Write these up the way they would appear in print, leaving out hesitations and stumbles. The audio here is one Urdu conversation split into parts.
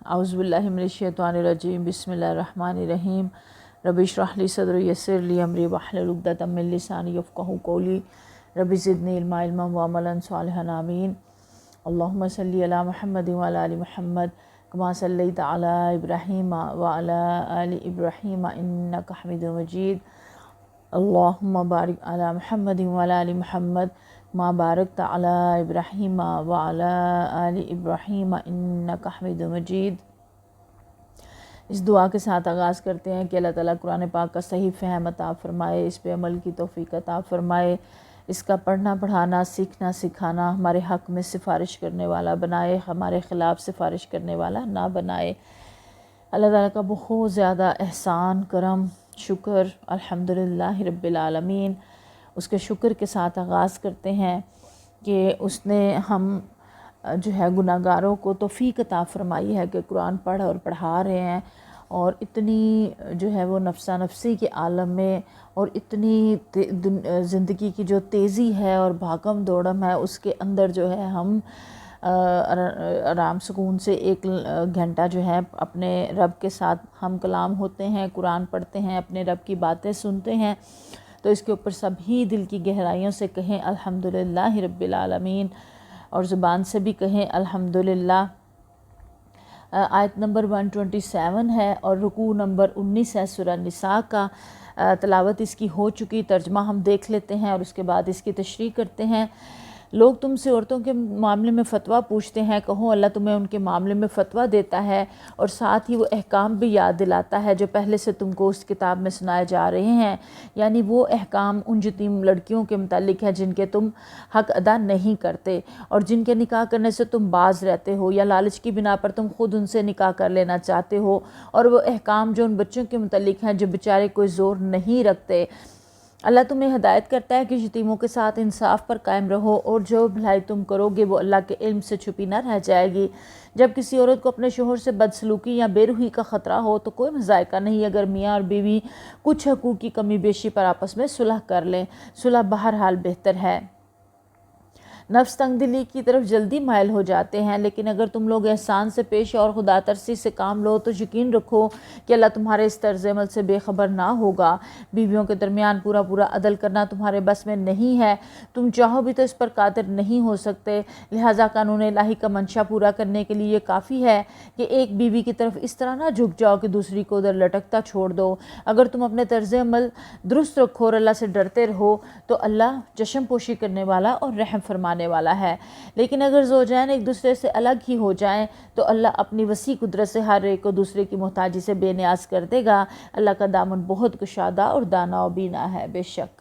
اعوذ باللہ من الشیطان الرجیم بسم اللہ الرحمن الرحیم رب اشرح لی صدری یسر لی امری واحلل عقدۃ من لسانی یفقہوا قولی رب زدنی علما وعملا صالحا آمین۔ اللہم صلی علی محمد وعلی آل محمد کما صلیت علی ابراہیم وعلی آل ابراہیم انک حمید مجید۔ اللہم بارک علی محمد وعلی آل محمد ما بارکت علی ابراہیم وعلی آل ابراہیم انک حمید مجید۔ اس دعا کے ساتھ آغاز کرتے ہیں کہ اللہ تعالیٰ قرآن پاک کا صحیح فہم عطا فرمائے، اس پہ عمل کی توفیق عطا فرمائے، اس کا پڑھنا پڑھانا سیکھنا سکھانا ہمارے حق میں سفارش کرنے والا بنائے، ہمارے خلاف سفارش کرنے والا نہ بنائے۔ اللہ تعالیٰ کا بہت زیادہ احسان کرم شکر الحمدللہ رب العالمین۔ اس کے شکر کے ساتھ آغاز کرتے ہیں کہ اس نے ہم جو ہے گناہ گاروں کو توفیق عطا فرمائی ہے کہ قرآن پڑھ اور پڑھا رہے ہیں، اور اتنی جو ہے وہ نفسا نفسی کے عالم میں اور اتنی زندگی کی جو تیزی ہے اور بھاگم دوڑم ہے اس کے اندر جو ہے ہم آرام سکون سے 1 گھنٹہ جو ہے اپنے رب کے ساتھ ہم کلام ہوتے ہیں، قرآن پڑھتے ہیں، اپنے رب کی باتیں سنتے ہیں، تو اس کے اوپر سبھی دل کی گہرائیوں سے کہیں الحمدللہ رب العالمین، اور زبان سے بھی کہیں الحمدللہ۔ آیت نمبر 127 ہے اور رکوع نمبر 19 ہے سورہ نساء کا۔ تلاوت اس کی ہو چکی، ترجمہ ہم دیکھ لیتے ہیں اور اس کے بعد اس کی تشریح کرتے ہیں۔ لوگ تم سے عورتوں کے معاملے میں فتویٰ پوچھتے ہیں، کہو اللہ تمہیں ان کے معاملے میں فتویٰ دیتا ہے اور ساتھ ہی وہ احکام بھی یاد دلاتا ہے جو پہلے سے تم کو اس کتاب میں سنائے جا رہے ہیں، یعنی وہ احکام ان یتیم لڑکیوں کے متعلق ہے جن کے تم حق ادا نہیں کرتے اور جن کے نکاح کرنے سے تم باز رہتے ہو یا لالچ کی بنا پر تم خود ان سے نکاح کر لینا چاہتے ہو، اور وہ احکام جو ان بچوں کے متعلق ہیں جو بیچارے کوئی زور نہیں رکھتے۔ اللہ تمہیں ہدایت کرتا ہے کہ یتیموں کے ساتھ انصاف پر قائم رہو، اور جو بھلائی تم کرو گے وہ اللہ کے علم سے چھپی نہ رہ جائے گی۔ جب کسی عورت کو اپنے شوہر سے بدسلوکی یا بے روحی کا خطرہ ہو تو کوئی مذائقہ نہیں اگر میاں اور بیوی کچھ حقوق کی کمی بیشی پر آپس میں صلح کر لیں۔ صلح بہرحال بہتر ہے۔ نفس تنگ دلی کی طرف جلدی مائل ہو جاتے ہیں، لیکن اگر تم لوگ احسان سے پیش اور خدا ترسی سے کام لو تو یقین رکھو کہ اللہ تمہارے اس طرز عمل سے بے خبر نہ ہوگا۔ بیویوں کے درمیان پورا عدل کرنا تمہارے بس میں نہیں ہے، تم چاہو بھی تو اس پر قادر نہیں ہو سکتے، لہٰذا قانون الہی کا منشا پورا کرنے کے لیے یہ کافی ہے کہ ایک بیوی کی طرف اس طرح نہ جھک جاؤ کہ دوسری کو ادھر لٹکتا چھوڑ دو۔ اگر تم اپنے طرز عمل درست رکھو اور اللہ سے ڈرتے رہو تو اللہ چشم پوشی کرنے والا اور رحم فرمانے والا ہے۔ لیکن اگر زوجین ایک دوسرے سے الگ ہی ہو جائیں تو اللہ اپنی وسیع قدرت سے ہر ایک کو دوسرے کی محتاجی سے بے نیاز کر دے گا۔ اللہ کا دامن بہت گشادہ اور دانا و بینا ہے۔ بے شک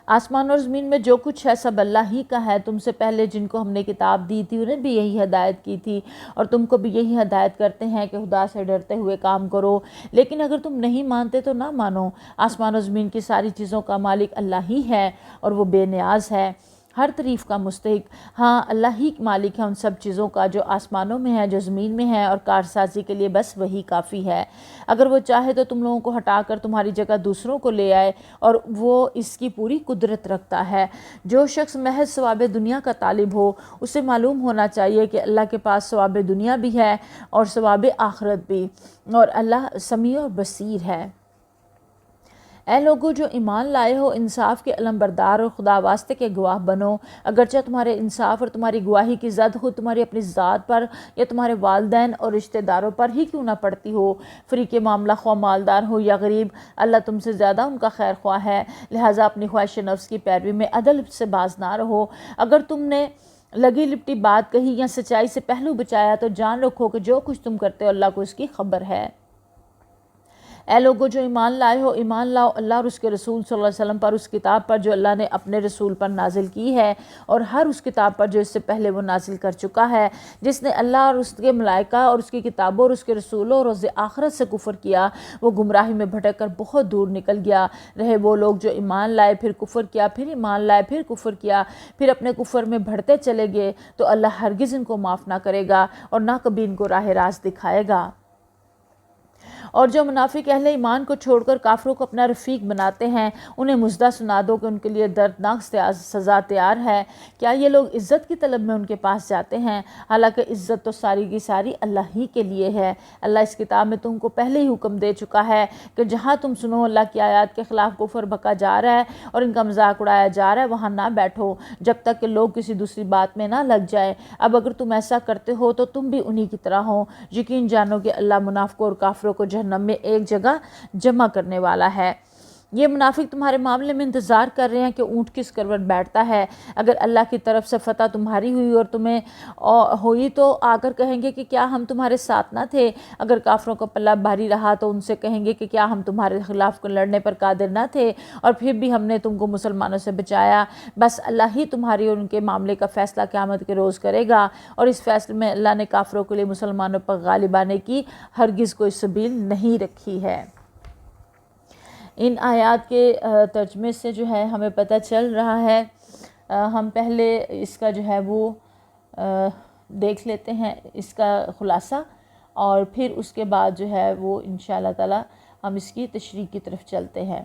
آسمان اور زمین میں جو کچھ ہے سب اللہ ہی کا ہے۔ تم سے پہلے جن کو ہم نے کتاب دی تھی انہیں بھی یہی ہدایت کی تھی اور تم کو بھی یہی ہدایت کرتے ہیں کہ خدا سے ڈرتے ہوئے کام کرو، لیکن اگر تم نہیں مانتے تو نہ مانو۔ آسمان اور زمین کی ساری چیزوں کا مالک اللہ ہی ہے اور وہ بے نیاز ہے، ہر تعریف کا مستحق۔ ہاں اللہ ہی مالک ہے ان سب چیزوں کا جو آسمانوں میں ہے جو زمین میں ہے، اور کارسازی کے لیے بس وہی کافی ہے۔ اگر وہ چاہے تو تم لوگوں کو ہٹا کر تمہاری جگہ دوسروں کو لے آئے، اور وہ اس کی پوری قدرت رکھتا ہے۔ جو شخص محض ثواب دنیا کا طالب ہو اسے معلوم ہونا چاہیے کہ اللہ کے پاس ثواب دنیا بھی ہے اور ثواب آخرت بھی، اور اللہ سمیع اور بصیر ہے۔ اے لوگو جو ایمان لائے ہو، انصاف کے علمبردار اور خدا واسطے کے گواہ بنو، اگرچہ تمہارے انصاف اور تمہاری گواہی کی زد خود تمہاری اپنی ذات پر یا تمہارے والدین اور رشتہ داروں پر ہی کیوں نہ پڑتی ہو۔ فریق معاملہ خواہ مالدار ہو یا غریب، اللہ تم سے زیادہ ان کا خیر خواہ ہے، لہٰذا اپنی خواہش نفس کی پیروی میں عدل سے باز نہ رہو۔ اگر تم نے لگی لپٹی بات کہی یا سچائی سے پہلو بچایا تو جان رکھو کہ جو کچھ تم کرتے ہو اللہ کو اس کی خبر ہے۔ اے لوگو جو ایمان لائے ہو، ایمان لاؤ اللہ اور اس کے رسول صلی اللہ علیہ وسلم پر، اس کتاب پر جو اللہ نے اپنے رسول پر نازل کی ہے، اور ہر اس کتاب پر جو اس سے پہلے وہ نازل کر چکا ہے۔ جس نے اللہ اور اس کے ملائکہ اور اس کی کتابوں اور اس کے رسولوں اور روز آخرت سے کفر کیا وہ گمراہی میں بھٹک کر بہت دور نکل گیا۔ رہے وہ لوگ جو ایمان لائے پھر کفر کیا، پھر ایمان لائے پھر کفر کیا، پھر اپنے کفر میں بڑھتے چلے گئے تو اللہ ہرگز ان کو معاف نہ کرے گا اور نہ کبھی ان کو راہ راست دکھائے گا۔ اور جو منافق اہل ایمان کو چھوڑ کر کافروں کو اپنا رفیق بناتے ہیں انہیں مژدہ سنا دو کہ ان کے لیے دردناک سزا تیار ہے۔ کیا یہ لوگ عزت کی طلب میں ان کے پاس جاتے ہیں؟ حالانکہ عزت تو ساری کی ساری اللہ ہی کے لیے ہے۔ اللہ اس کتاب میں تم کو پہلے ہی حکم دے چکا ہے کہ جہاں تم سنو اللہ کی آیات کے خلاف کفر بکا جا رہا ہے اور ان کا مذاق اڑایا جا رہا ہے وہاں نہ بیٹھو جب تک کہ لوگ کسی دوسری بات میں نہ لگ جائیں۔ اب اگر تم ایسا کرتے ہو تو تم بھی انہی کی طرح ہو۔ یقین جانو کہ اللہ منافقوں اور کافروں کو جہنم میں ایک جگہ جمع کرنے والا ہے۔ یہ منافق تمہارے معاملے میں انتظار کر رہے ہیں کہ اونٹ کس کروٹ بیٹھتا ہے۔ اگر اللہ کی طرف سے فتح تمہاری ہوئی اور تمہیں ہوئی تو آ کر کہیں گے کہ کیا ہم تمہارے ساتھ نہ تھے؟ اگر کافروں کا پلہ بھاری رہا تو ان سے کہیں گے کہ کیا ہم تمہارے خلاف لڑنے پر قادر نہ تھے اور پھر بھی ہم نے تم کو مسلمانوں سے بچایا۔ بس اللہ ہی تمہاری اور ان کے معاملے کا فیصلہ قیامت کے روز کرے گا، اور اس فیصلے میں اللہ نے کافروں کے لیے مسلمانوں پر غالب آنے کی ہرگز کوئی سبیل نہیں رکھی ہے۔ ان آیات کے ترجمے سے جو ہے ہمیں پتہ چل رہا ہے، ہم پہلے اس کا جو ہے وہ دیکھ لیتے ہیں اس کا خلاصہ، اور پھر اس کے بعد جو ہے وہ انشاءاللہ تعالی ہم اس کی تشریح کی طرف چلتے ہیں۔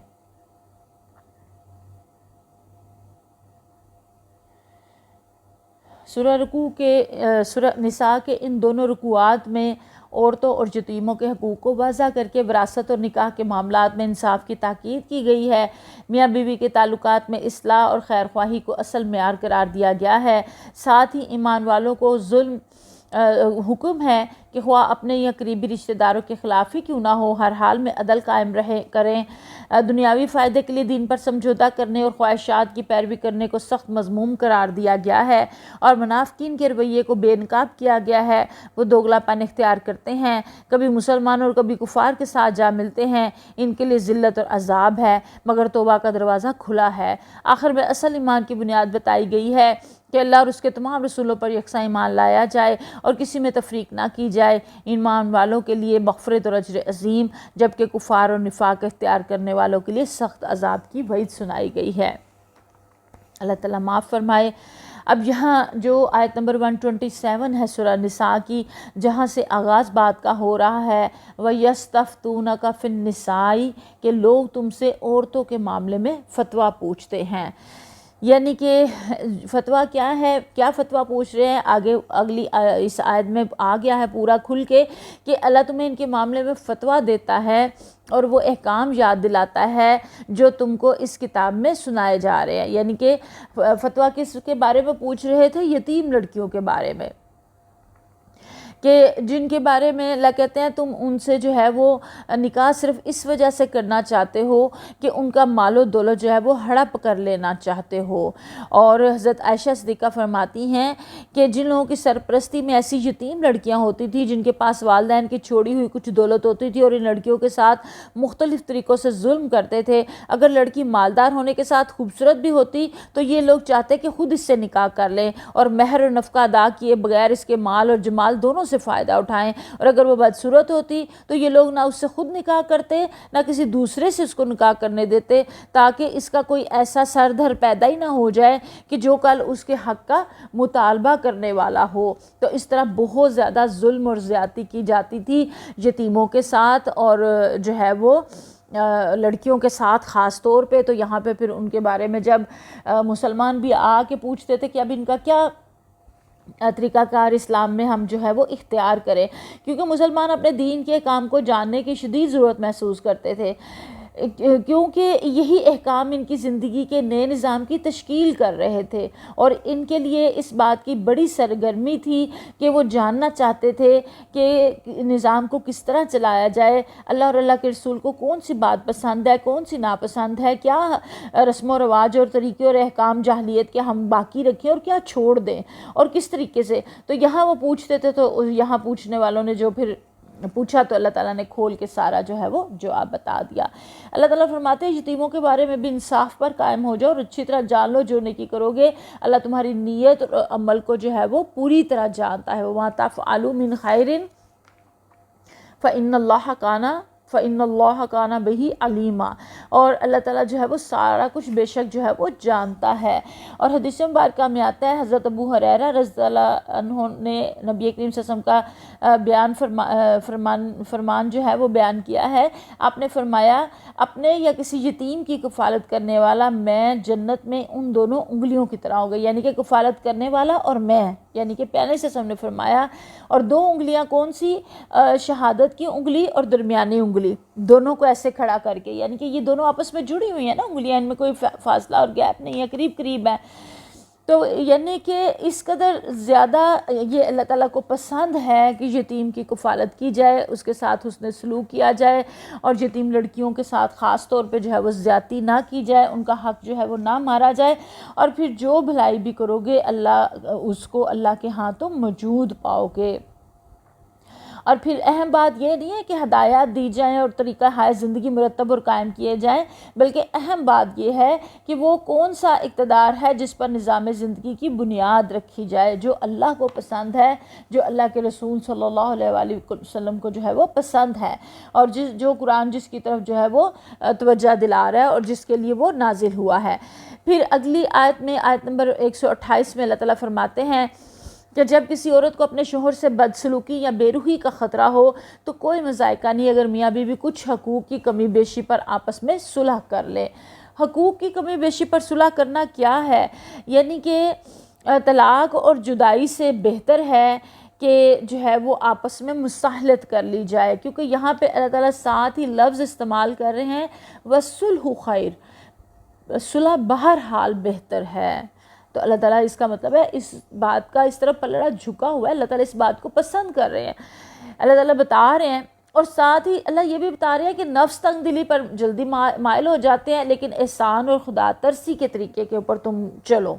سورہ نساء کے ان دونوں رکوعات میں عورتوں اور یتیموں کے حقوق کو واضح کر کے وراثت اور نکاح کے معاملات میں انصاف کی تاکید کی گئی ہے۔ میاں بیوی کے تعلقات میں اصلاح اور خیر خواہی کو اصل معیار قرار دیا گیا ہے۔ ساتھ ہی ایمان والوں کو ظلم حکم ہے کہ خواہ اپنے یا قریبی رشتہ داروں کے خلاف ہی کیوں نہ ہو ہر حال میں عدل قائم کریں۔ دنیاوی فائدے کے لیے دین پر سمجھوتہ کرنے اور خواہشات کی پیروی کرنے کو سخت مذموم قرار دیا گیا ہے، اور منافقین کے رویے کو بے نقاب کیا گیا ہے۔ وہ دوگلا پن اختیار کرتے ہیں، کبھی مسلمانوں اور کبھی کفار کے ساتھ جا ملتے ہیں۔ ان کے لیے ذلت اور عذاب ہے، مگر توبہ کا دروازہ کھلا ہے۔ آخر میں اصل ایمان کی بنیاد بتائی گئی ہے کہ اللہ اور اس کے تمام رسولوں پر یکساں ایمان لایا جائے اور کسی میں تفریق نہ کی جائے۔ ایمان والوں کے لیے مغفرت اور اجر عظیم، جبکہ کفار اور نفاق اختیار کرنے والوں کے لیے سخت عذاب کی وعید سنائی گئی ہے۔ اللہ تعالیٰ معاف فرمائے۔ اب یہاں جو آیت نمبر 127 ہے سورہ نساء کی، جہاں سے آغاز بات کا ہو رہا ہے وَيَسْتَفْتُونَكَ فِي النِّسَاءِ، کہ لوگ تم سے عورتوں کے معاملے میں فتویٰ پوچھتے ہیں۔ یعنی کہ فتویٰ کیا ہے، کیا فتویٰ پوچھ رہے ہیں؟ آگے اگلی اس آیت میں آ گیا ہے پورا کھل کے کہ اللہ تمہیں ان کے معاملے میں فتویٰ دیتا ہے اور وہ احکام یاد دلاتا ہے جو تم کو اس کتاب میں سنائے جا رہے ہیں۔ یعنی کہ فتویٰ کس کے بارے میں پوچھ رہے تھے؟ یتیم لڑکیوں کے بارے میں، کہ جن کے بارے میں اللہ کہتے ہیں تم ان سے جو ہے وہ نکاح صرف اس وجہ سے کرنا چاہتے ہو کہ ان کا مال و دولت جو ہے وہ ہڑپ کر لینا چاہتے ہو۔ اور حضرت عائشہ صدیقہ فرماتی ہیں کہ جن لوگوں کی سرپرستی میں ایسی یتیم لڑکیاں ہوتی تھیں جن کے پاس والدین کی چھوڑی ہوئی کچھ دولت ہوتی تھی اور ان لڑکیوں کے ساتھ مختلف طریقوں سے ظلم کرتے تھے، اگر لڑکی مالدار ہونے کے ساتھ خوبصورت بھی ہوتی تو یہ لوگ چاہتے کہ خود اس سے نکاح کر لیں اور مہر و نفقہ ادا کیے بغیر اس کے مال اور جمال دونوں سے فائدہ اٹھائیں، اور اگر وہ بدصورت ہوتی تو یہ لوگ نہ اس سے خود نکاح کرتے نہ کسی دوسرے سے اس کو نکاح کرنے دیتے، تاکہ اس کا کوئی ایسا سردھر پیدا ہی نہ ہو جائے کہ جو کل اس کے حق کا مطالبہ کرنے والا ہو۔ تو اس طرح بہت زیادہ ظلم اور زیادتی کی جاتی تھی یتیموں کے ساتھ، اور جو ہے وہ لڑکیوں کے ساتھ خاص طور پہ۔ تو یہاں پہ پھر ان کے بارے میں جب مسلمان بھی آ کے پوچھتے تھے کہ اب ان کا کیا طریقہ کار اسلام میں ہم جو ہے وہ اختیار کریں، کیونکہ مسلمان اپنے دین کے احکام کو جاننے کی شدید ضرورت محسوس کرتے تھے، کیونکہ یہی احکام ان کی زندگی کے نئے نظام کی تشکیل کر رہے تھے، اور ان کے لیے اس بات کی بڑی سرگرمی تھی کہ وہ جاننا چاہتے تھے کہ نظام کو کس طرح چلایا جائے، اللہ اور اللہ کے رسول کو کون سی بات پسند ہے، کون سی ناپسند ہے، کیا رسم و رواج اور طریقے اور احکام جاہلیت کے ہم باقی رکھیں اور کیا چھوڑ دیں، اور کس طریقے سے۔ تو یہاں وہ پوچھتے تھے، تو یہاں پوچھنے والوں نے جو پھر پوچھا تو اللہ تعالیٰ نے کھول کے سارا جو ہے وہ جواب بتا دیا۔ اللہ تعالیٰ فرماتے ہیں یتیموں کے بارے میں بھی انصاف پر قائم ہو جاؤ اور اچھی طرح جان لو جو نیکی کرو گے، اللہ تمہاری نیت اور عمل کو جو ہے وہ پوری طرح جانتا ہے۔ وَمَا تَفْعَلُوا مِنْ خَيْرٍ فَإِنَّ اللَّهَ كَانَ فَإِنَّ اللَّهَ كَانَ بِهِ عَلِيمًا، اور اللہ تعالیٰ جو ہے وہ سارا کچھ بے شک جو ہے وہ جانتا ہے۔ اور حدیث مبارکہ میں آتا ہے، حضرت ابو ہریرہ رضی اللہ عنہ نے نبی کریم صلی اللہ علیہ وسلم کا فرمان جو ہے وہ بیان کیا ہے۔ آپ نے فرمایا، اپنے یا کسی یتیم کی کفالت کرنے والا میں جنت میں ان دونوں انگلیوں کی طرح ہوگا، یعنی کہ کفالت کرنے والا اور میں، یعنی کہ پیارے سے ہم نے فرمایا، اور دو انگلیاں کون سی؟ شہادت کی انگلی اور درمیانی انگلی، دونوں کو ایسے کھڑا کر کے، یعنی کہ یہ دونوں آپس میں جڑی ہوئی ہیں نا انگلیاں، ان میں کوئی فاصلہ اور گیپ نہیں ہے، قریب قریب ہے۔ تو یعنی کہ اس قدر زیادہ یہ اللہ تعالیٰ کو پسند ہے کہ یتیم کی کفالت کی جائے، اس کے ساتھ حسن سلوک کیا جائے، اور یتیم لڑکیوں کے ساتھ خاص طور پہ جو ہے وہ زیادتی نہ کی جائے، ان کا حق جو ہے وہ نہ مارا جائے، اور پھر جو بھلائی بھی کرو گے اس کو اللہ کے ہاں تم موجود پاؤ گے۔ اور پھر اہم بات یہ نہیں ہے کہ ہدایات دی جائیں اور طریقہ ہائے زندگی مرتب اور قائم کیے جائیں، بلکہ اہم بات یہ ہے کہ وہ کون سا اقتدار ہے جس پر نظام زندگی کی بنیاد رکھی جائے، جو اللہ کو پسند ہے، جو اللہ کے رسول صلی اللہ علیہ وآلہ وسلم کو جو ہے وہ پسند ہے، اور جو قرآن جس کی طرف جو ہے وہ توجہ دلا رہا ہے اور جس کے لیے وہ نازل ہوا ہے۔ پھر اگلی آیت میں، آیت نمبر 128 میں اللہ تعالیٰ فرماتے ہیں کہ جب کسی عورت کو اپنے شوہر سے بدسلوکی یا بے روحی کا خطرہ ہو تو کوئی مذائقہ نہیں اگر میاں بیوی کچھ حقوق کی کمی بیشی پر آپس میں صلح کر لے۔ حقوق کی کمی بیشی پر صلح کرنا کیا ہے؟ یعنی کہ طلاق اور جدائی سے بہتر ہے کہ جو ہے وہ آپس میں مصالحت کر لی جائے، کیونکہ یہاں پہ اللہ تعالیٰ ساتھ ہی لفظ استعمال کر رہے ہیں وَالصُّلْحُ خَيْرٌ، صلح بہرحال بہتر ہے۔ تو اللہ تعالیٰ اس کا مطلب ہے اس بات کا اس طرف پلڑا جھکا ہوا ہے، اللہ تعالیٰ اس بات کو پسند کر رہے ہیں، اللہ تعالیٰ بتا رہے ہیں، اور ساتھ ہی اللہ یہ بھی بتا رہے ہیں کہ نفس تنگ دلی پر جلدی مائل ہو جاتے ہیں، لیکن احسان اور خدا ترسی کے طریقے کے اوپر تم چلو۔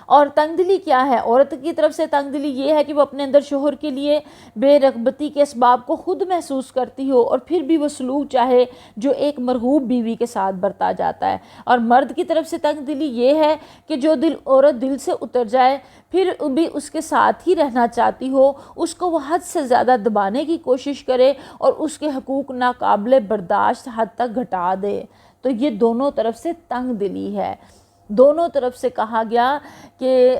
اور تنگ دلی کیا ہے؟ عورت کی طرف سے تنگ دلی یہ ہے کہ وہ اپنے اندر شوہر کے لیے بے رغبتی کے اسباب کو خود محسوس کرتی ہو، اور پھر بھی وہ سلوک چاہے جو ایک مرغوب بیوی کے ساتھ برتا جاتا ہے۔ اور مرد کی طرف سے تنگ دلی یہ ہے کہ جو عورت دل سے اتر جائے، پھر بھی اس کے ساتھ ہی رہنا چاہتی ہو، اس کو وہ حد سے زیادہ دبانے کی کوشش کرے اور اس کے حقوق ناقابل برداشت حد تک گھٹا دے۔ تو یہ دونوں طرف سے تنگ دلی ہے۔ دونوں طرف سے کہا گیا کہ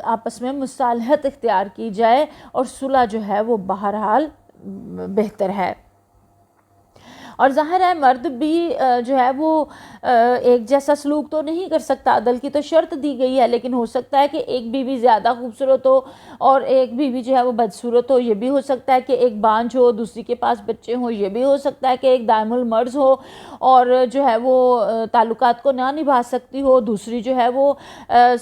آپس میں مصالحت اختیار کی جائے، اور صلح جو ہے وہ بہرحال بہتر ہے۔ اور ظاہر ہے مرد بھی جو ہے وہ ایک جیسا سلوک تو نہیں کر سکتا، عدل کی تو شرط دی گئی ہے، لیکن ہو سکتا ہے کہ ایک بیوی زیادہ خوبصورت ہو اور ایک بیوی جو ہے وہ بدصورت ہو، یہ بھی ہو سکتا ہے کہ ایک بانجھ ہو دوسری کے پاس بچے ہوں، یہ بھی ہو سکتا ہے کہ ایک دائم المرض ہو اور جو ہے وہ تعلقات کو نہ نبھا سکتی ہو، دوسری جو ہے وہ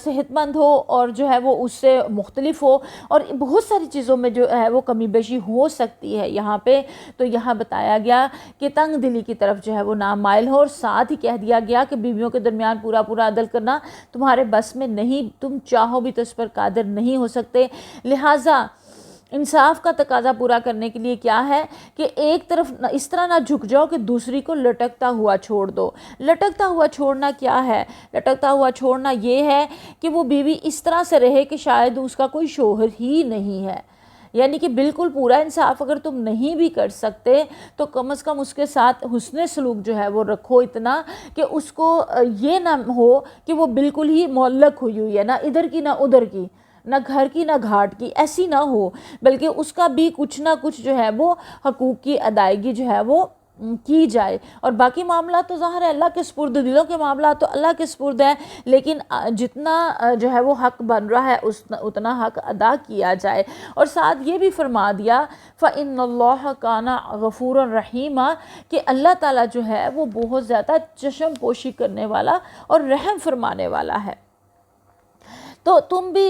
صحت مند ہو اور جو ہے وہ اس سے مختلف ہو، اور بہت ساری چیزوں میں جو ہے وہ کمی بیشی ہو سکتی ہے یہاں پہ۔ تو یہاں بتایا گیا کہ تنگ دلی کی طرف جو ہے وہ نہ مائل ہو، اور ساتھ ہی کہہ دیا گیا کہ بیویوں کے درمیان پورا عدل کرنا تمہارے بس میں نہیں، تم چاہو بھی تو اس پر قادر نہیں ہو سکتے۔ لہٰذا انصاف کا تقاضا پورا کرنے کے لیے کیا ہے کہ ایک طرف اس طرح نہ جھک جاؤ کہ دوسری کو لٹکتا ہوا چھوڑ دو۔ لٹکتا ہوا چھوڑنا کیا ہے؟ لٹکتا ہوا چھوڑنا یہ ہے کہ وہ بیوی اس طرح سے رہے کہ شاید اس کا کوئی شوہر ہی نہیں ہے، یعنی کہ بالکل پورا انصاف اگر تم نہیں بھی کر سکتے تو کم از کم اس کے ساتھ حسن سلوک جو ہے وہ رکھو، اتنا کہ اس کو یہ نہ ہو کہ وہ بالکل ہی معلق ہوئی ہے، نہ ادھر کی نہ ادھر کی، نہ گھر کی نہ گھاٹ کی، ایسی نہ ہو، بلکہ اس کا بھی کچھ نہ کچھ جو ہے وہ حقوق کی ادائیگی جو ہے وہ کی جائے۔ اور باقی معاملات تو ظاہر ہے اللہ کے سپرد، دلوں کے معاملات تو اللہ کے سپرد ہیں، لیکن جتنا جو ہے وہ حق بن رہا ہے اتنا حق ادا کیا جائے۔ اور ساتھ یہ بھی فرما دیا فَإِنَّ اللَّهَ كَانَ غَفُورًا رَحِيمًا، کہ اللہ تعالیٰ جو ہے وہ بہت زیادہ چشم پوشی کرنے والا اور رحم فرمانے والا ہے۔ تو تم بھی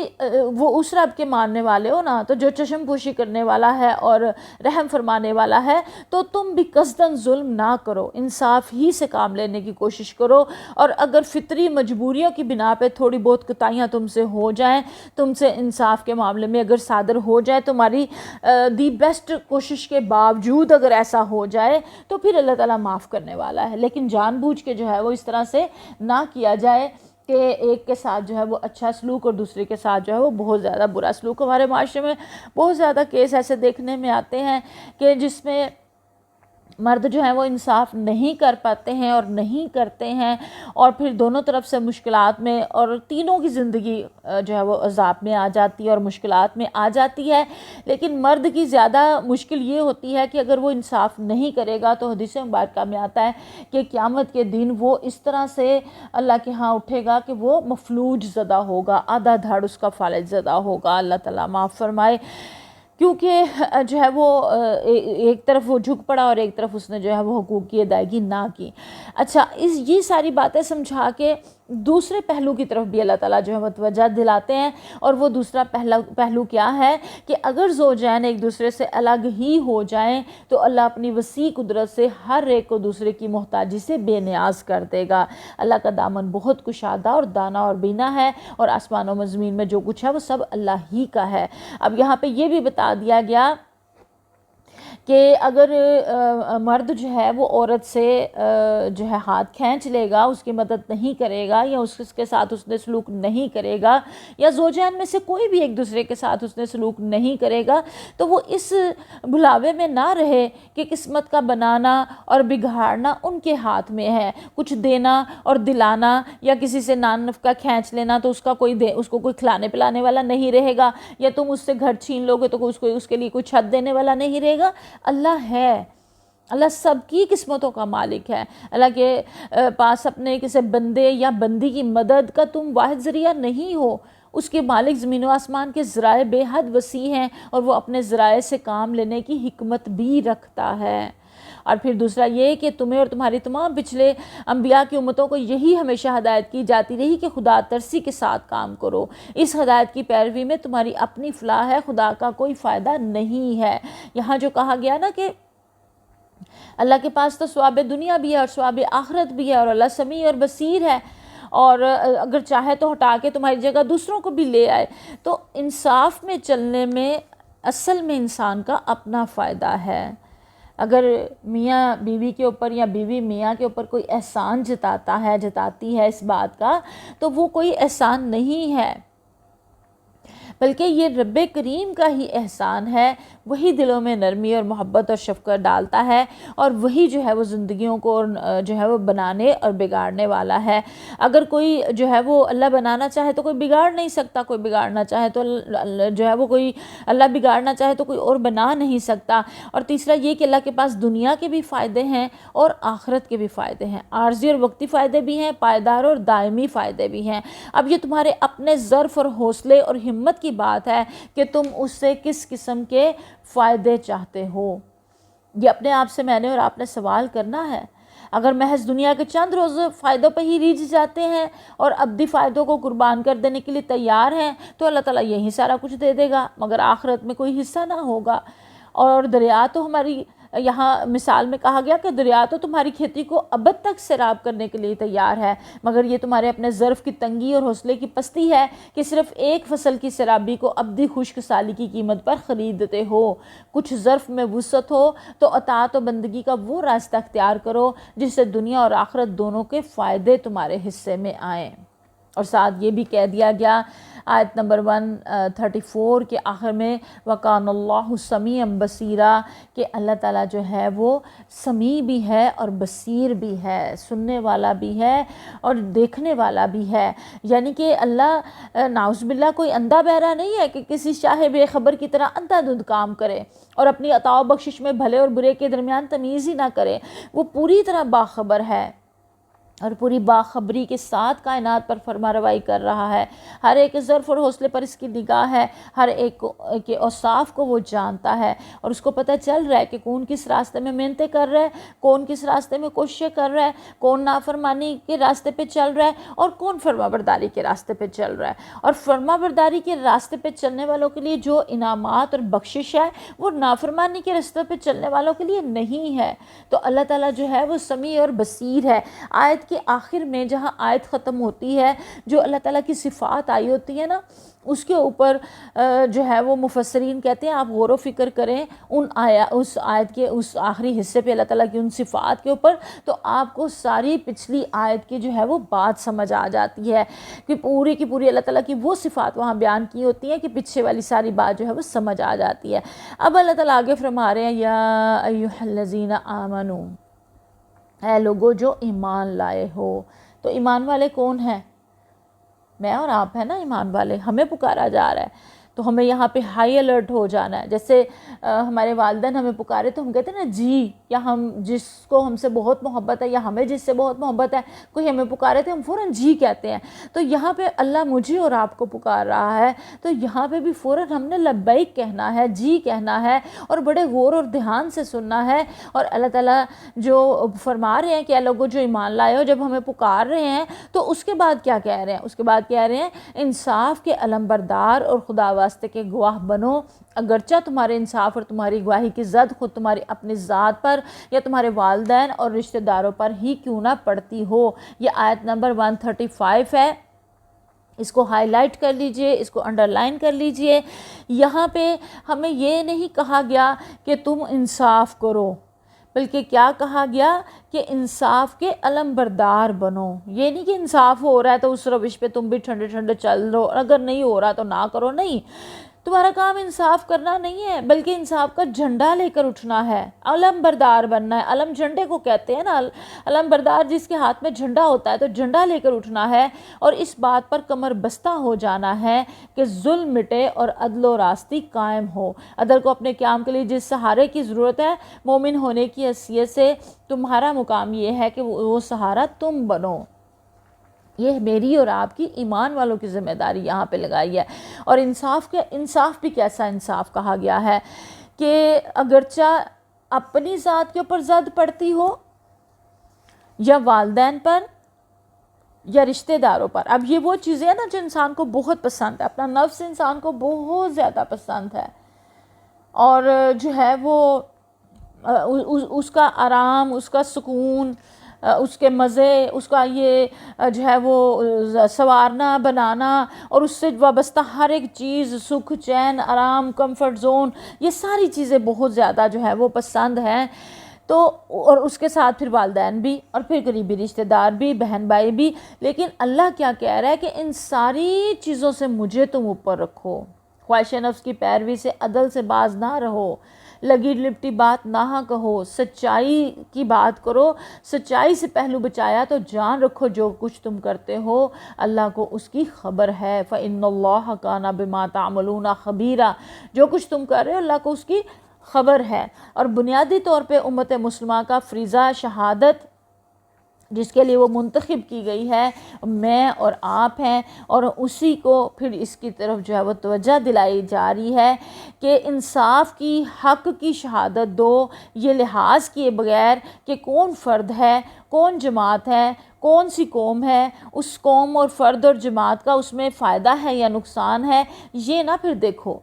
وہ اس رب کے ماننے والے ہو نا، تو جو چشم پوشی کرنے والا ہے اور رحم فرمانے والا ہے، تو تم بھی قصداً ظلم نہ کرو، انصاف ہی سے کام لینے کی کوشش کرو۔ اور اگر فطری مجبوریوں کی بنا پہ تھوڑی بہت کوتاہیاں تم سے ہو جائیں، تم سے انصاف کے معاملے میں اگر صادر ہو جائے، تمہاری دی بیسٹ کوشش کے باوجود اگر ایسا ہو جائے تو پھر اللہ تعالیٰ معاف کرنے والا ہے، لیکن جان بوجھ کے جو ہے وہ اس طرح سے نہ کیا جائے کہ ایک کے ساتھ جو ہے وہ اچھا سلوک اور دوسرے کے ساتھ جو ہے وہ بہت زیادہ برا سلوک۔ ہمارے معاشرے میں بہت زیادہ کیس ایسے دیکھنے میں آتے ہیں کہ جس میں مرد جو ہیں وہ انصاف نہیں کر پاتے ہیں اور نہیں کرتے ہیں، اور پھر دونوں طرف سے مشکلات میں، اور تینوں کی زندگی جو ہے وہ عذاب میں آ جاتی ہے اور مشکلات میں آ جاتی ہے۔ لیکن مرد کی زیادہ مشکل یہ ہوتی ہے کہ اگر وہ انصاف نہیں کرے گا تو حدیث مبارکہ میں آتا ہے کہ قیامت کے دن وہ اس طرح سے اللہ کے ہاں اٹھے گا کہ وہ مفلوج زدہ ہوگا، آدھا دھڑ اس کا فالج زدہ ہوگا، اللہ تعالیٰ معاف فرمائے۔ کیونکہ جو ہے وہ ایک طرف وہ جھک پڑا اور ایک طرف اس نے جو ہے وہ حقوق کی ادائیگی نہ کی۔ اچھا، یہ ساری باتیں سمجھا کے دوسرے پہلو کی طرف بھی اللہ تعالیٰ جو ہے متوجہ دلاتے ہیں، اور وہ دوسرا پہلو کیا ہے کہ اگر زوجین ایک دوسرے سے الگ ہی ہو جائیں تو اللہ اپنی وسیع قدرت سے ہر ایک کو دوسرے کی محتاجی سے بے نیاز کر دے گا۔ اللہ کا دامن بہت کشادہ اور دانا اور بینا ہے، اور آسمان و زمین میں جو کچھ ہے وہ سب اللہ ہی کا ہے۔ اب یہاں پہ یہ بھی بتا دیا گیا کہ اگر مرد جو ہے وہ عورت سے جو ہے ہاتھ کھینچ لے گا، اس کی مدد نہیں کرے گا، یا اس کے ساتھ اس نے سلوک نہیں کرے گا، یا زوجین میں سے کوئی بھی ایک دوسرے کے ساتھ اس نے سلوک نہیں کرے گا، تو وہ اس بھلاوے میں نہ رہے کہ قسمت کا بنانا اور بگاڑنا ان کے ہاتھ میں ہے۔ کچھ دینا اور دلانا یا کسی سے نان نفقہ کھینچ لینا تو اس کو کوئی کھلانے پلانے والا نہیں رہے گا، یا تم اس سے گھر چھین لو گے تو اس کے لیے کوئی چھت دینے والا نہیں رہے گا۔ اللہ ہے، اللہ سب کی قسمتوں کا مالک ہے۔ اللہ کے پاس اپنے کسی بندے یا بندی کی مدد کا تم واحد ذریعہ نہیں ہو۔ اس کے مالک زمین و آسمان کے ذرائع بے حد وسیع ہیں، اور وہ اپنے ذرائع سے کام لینے کی حکمت بھی رکھتا ہے۔ اور پھر دوسرا یہ کہ تمہیں اور تمہاری تمام پچھلے انبیاء کی امتوں کو یہی ہمیشہ ہدایت کی جاتی رہی کہ خدا ترسی کے ساتھ کام کرو۔ اس ہدایت کی پیروی میں تمہاری اپنی فلاح ہے، خدا کا کوئی فائدہ نہیں ہے۔ یہاں جو کہا گیا نا کہ اللہ کے پاس تو ثواب دنیا بھی ہے اور ثواب آخرت بھی ہے، اور اللہ سمیع اور بصیر ہے، اور اگر چاہے تو ہٹا کے تمہاری جگہ دوسروں کو بھی لے آئے۔ تو انصاف میں چلنے میں اصل میں انسان کا اپنا فائدہ ہے۔ اگر میاں بیوی کے اوپر یا بیوی میاں کے اوپر کوئی احسان جتاتی ہے اس بات کا، تو وہ کوئی احسان نہیں ہے، بلکہ یہ رب کریم کا ہی احسان ہے۔ وہی دلوں میں نرمی اور محبت اور شفقت ڈالتا ہے، اور وہی جو ہے وہ زندگیوں کو جو ہے وہ بنانے اور بگاڑنے والا ہے۔ اگر کوئی جو ہے وہ اللہ بنانا چاہے تو کوئی بگاڑ نہیں سکتا، کوئی بگاڑنا چاہے تو جو ہے وہ کوئی اللہ بگاڑنا چاہے تو کوئی اور بنا نہیں سکتا۔ اور تیسرا یہ کہ اللہ کے پاس دنیا کے بھی فائدے ہیں اور آخرت کے بھی فائدے ہیں، عارضی اور وقتی فائدے بھی ہیں، پائیدار اور دائمی فائدے بھی ہیں۔ اب یہ تمہارے اپنے ظرف اور حوصلے اور ہمت کی بات ہے کہ تم اس سے کس قسم کے فائدے چاہتے ہو۔ یہ اپنے آپ سے میں نے اور آپ نے سوال کرنا ہے۔ اگر محض دنیا کے چند روز فائدوں پہ ہی ریجھ جاتے ہیں اور ابدی فائدوں کو قربان کر دینے کے لیے تیار ہیں تو اللہ تعالیٰ یہی سارا کچھ دے دے گا، مگر آخرت میں کوئی حصہ نہ ہوگا۔ اور دریا تو ہماری یہاں مثال میں کہا گیا کہ دریا تو تمہاری کھیتی کو ابد تک سیراب کرنے کے لیے تیار ہے، مگر یہ تمہارے اپنے ظرف کی تنگی اور حوصلے کی پستی ہے کہ صرف ایک فصل کی سیرابی کو ابدی خشک سالی کی قیمت پر خریدتے ہو۔ کچھ ظرف میں وسعت ہو تو اطاعت و بندگی کا وہ راستہ اختیار کرو جس سے دنیا اور آخرت دونوں کے فائدے تمہارے حصے میں آئیں۔ اور ساتھ یہ بھی کہہ دیا گیا آیت نمبر 134 کے آخر میں وَقَانَ اللَّهُ سَمِيعًا بَصِيرًا، کہ اللہ تعالیٰ جو ہے وہ سمیع بھی ہے اور بصیر بھی ہے، سننے والا بھی ہے اور دیکھنے والا بھی ہے۔ یعنی کہ اللہ نعوذ باللہ کوئی اندھا بہرا نہیں ہے کہ کسی شاہ بے خبر کی طرح اندھا دھند کام کرے اور اپنی عطا و بخشش میں بھلے اور برے کے درمیان تمیز ہی نہ کرے۔ وہ پوری طرح باخبر ہے اور پوری باخبری کے ساتھ کائنات پر فرما روائی کر رہا ہے۔ ہر ایک ظرف اور حوصلے پر اس کی نگاہ ہے، ہر ایک کے اوصاف کو وہ جانتا ہے، اور اس کو پتہ چل رہا ہے کہ کون کس راستے میں محنتیں کر رہا ہے، کون کس راستے میں کوششیں کر رہا ہے، کون نافرمانی کے راستے پہ چل رہا ہے اور کون فرما برداری کے راستے پہ چل رہا ہے۔ اور فرما برداری کے راستے پہ چلنے والوں کے لیے جو انعامات اور بخشش ہے وہ نافرمانی کے راستے پہ چلنے والوں کے لیے نہیں ہے۔ تو اللہ تعالیٰ جو ہے وہ سمیع اور بصیر ہے۔ آیت کے آخر میں جہاں آیت ختم ہوتی ہے جو اللہ تعالیٰ کی صفات آئی ہوتی ہے نا اس کے اوپر جو ہے وہ مفسرین کہتے ہیں آپ غور و فکر کریں اس آیت کے اس آخری حصے پہ اللہ تعالیٰ کی ان صفات کے اوپر، تو آپ کو ساری پچھلی آیت کی جو ہے وہ بات سمجھ آ جاتی ہے کہ پوری کی پوری اللہ تعالیٰ کی وہ صفات وہاں بیان کی ہوتی ہیں کہ پیچھے والی ساری بات جو ہے وہ سمجھ آ جاتی ہے۔ اب اللہ تعالیٰ آگے فرما رہے ہیں یا ایھا الذین آمنو، اے لوگو جو ایمان لائے ہو۔ تو ایمان والے کون ہیں؟ میں اور آپ ہیں نا ایمان والے، ہمیں پکارا جا رہا ہے تو ہمیں یہاں پہ ہائی الرٹ ہو جانا ہے۔ جیسے ہمارے والدین ہمیں پکارے تو ہم کہتے ہیں نا جی، یا ہم جس کو ہم سے بہت محبت ہے یا ہمیں جس سے بہت محبت ہے کوئی ہمیں پکارے تو ہم فوراً جی کہتے ہیں۔ تو یہاں پہ اللہ مجھے اور آپ کو پکار رہا ہے تو یہاں پہ بھی فوراً ہم نے لبیک کہنا ہے، جی کہنا ہے، اور بڑے غور اور دھیان سے سننا ہے۔ اور اللہ تعالیٰ جو فرما رہے ہیں کہ اے لوگو جو ایمان لائے ہو، جب ہمیں پکار رہے ہیں تو اس کے بعد کیا کہہ رہے ہیں؟ اس کے بعد کہہ رہے ہیں انصاف کے علم بردار اور خدا واسطے کے گواہ بنو، اگرچہ تمہارے انصاف اور تمہاری گواہی کی زد خود تمہاری اپنی ذات پر یا تمہارے والدین اور رشتہ داروں پر ہی کیوں نہ پڑتی ہو۔ یہ آیت نمبر 135 ہے، اس کو ہائی لائٹ کر لیجئے، اس کو انڈر لائن کر لیجئے۔ یہاں پہ ہمیں یہ نہیں کہا گیا کہ تم انصاف کرو، بلکہ کیا کہا گیا کہ انصاف کے علم بردار بنو۔ یہ نہیں کہ انصاف ہو رہا ہے تو اس روش پہ تم بھی ٹھنڈے ٹھنڈے چل رہو، اگر نہیں ہو رہا تو نہ کرو، نہیں، تمہارا کام انصاف کرنا نہیں ہے بلکہ انصاف کا جھنڈا لے کر اٹھنا ہے، علم بردار بننا ہے۔ علم جھنڈے کو کہتے ہیں نا، علم بردار جس کے ہاتھ میں جھنڈا ہوتا ہے، تو جھنڈا لے کر اٹھنا ہے اور اس بات پر کمر بستہ ہو جانا ہے کہ ظلم مٹے اور عدل و راستی قائم ہو۔ عدل کو اپنے قیام کے لیے جس سہارے کی ضرورت ہے، مومن ہونے کی حیثیت سے تمہارا مقام یہ ہے کہ وہ سہارا تم بنو۔ یہ میری اور آپ کی ایمان والوں کی ذمہ داری یہاں پہ لگائی ہے۔ اور انصاف بھی کیسا انصاف کہا گیا ہے کہ اگرچہ اپنی ذات کے اوپر زد پڑتی ہو یا والدین پر یا رشتہ داروں پر۔ اب یہ وہ چیزیں ہیں نا جو انسان کو بہت پسند ہے، اپنا نفس انسان کو بہت زیادہ پسند ہے، اور جو ہے وہ اس کا آرام، اس کا سکون، اس کے مزے، اس کا یہ جو ہے وہ سنوارنا بنانا اور اس سے وابستہ ہر ایک چیز، سکھ، چین، آرام، کمفرٹ زون، یہ ساری چیزیں بہت زیادہ جو ہے وہ پسند ہیں۔ تو اور اس کے ساتھ پھر والدین بھی، اور پھر قریبی رشتہ دار بھی، بہن بھائی بھی۔ لیکن اللہ کیا کہہ رہا ہے کہ ان ساری چیزوں سے مجھے تم اوپر رکھو، خواہش نفس کی پیروی سے، عدل سے باز نہ رہو، لگی لپٹی بات نہ کہو، سچائی کی بات کرو، سچائی سے پہلو بچایا تو جان رکھو جو کچھ تم کرتے ہو اللہ کو اس کی خبر ہے۔ فَإِنَّ اللَّهَ كَانَ بِمَا تَعْمَلُونَ خَبِيرًا، جو کچھ تم کر رہے ہو اللہ کو اس کی خبر ہے۔ اور بنیادی طور پہ امت مسلمہ کا فریضہ شہادت جس کے لیے وہ منتخب کی گئی ہے میں اور آپ ہیں، اور اسی کو پھر اس کی طرف جو ہے وہ توجہ دلائی جا رہی ہے کہ انصاف کی، حق کی شہادت دو، یہ لحاظ کیے بغیر کہ کون فرد ہے، کون جماعت ہے، کون سی قوم ہے، اس قوم اور فرد اور جماعت کا اس میں فائدہ ہے یا نقصان ہے، یہ نہ پھر دیکھو۔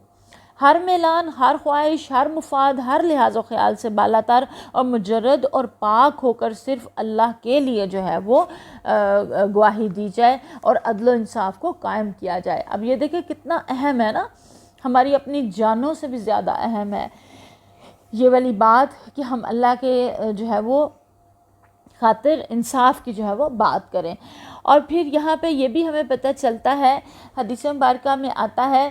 ہر میلان، ہر خواہش، ہر مفاد، ہر لحاظ و خیال سے بالا تر اور مجرد اور پاک ہو کر صرف اللہ کے لیے جو ہے وہ گواہی دی جائے اور عدل و انصاف کو قائم کیا جائے۔ اب یہ دیکھیں کتنا اہم ہے نا، ہماری اپنی جانوں سے بھی زیادہ اہم ہے یہ والی بات کہ ہم اللہ کے جو ہے وہ خاطر انصاف کی جو ہے وہ بات کریں۔ اور پھر یہاں پہ یہ بھی ہمیں پتہ چلتا ہے، حدیث مبارکہ میں آتا ہے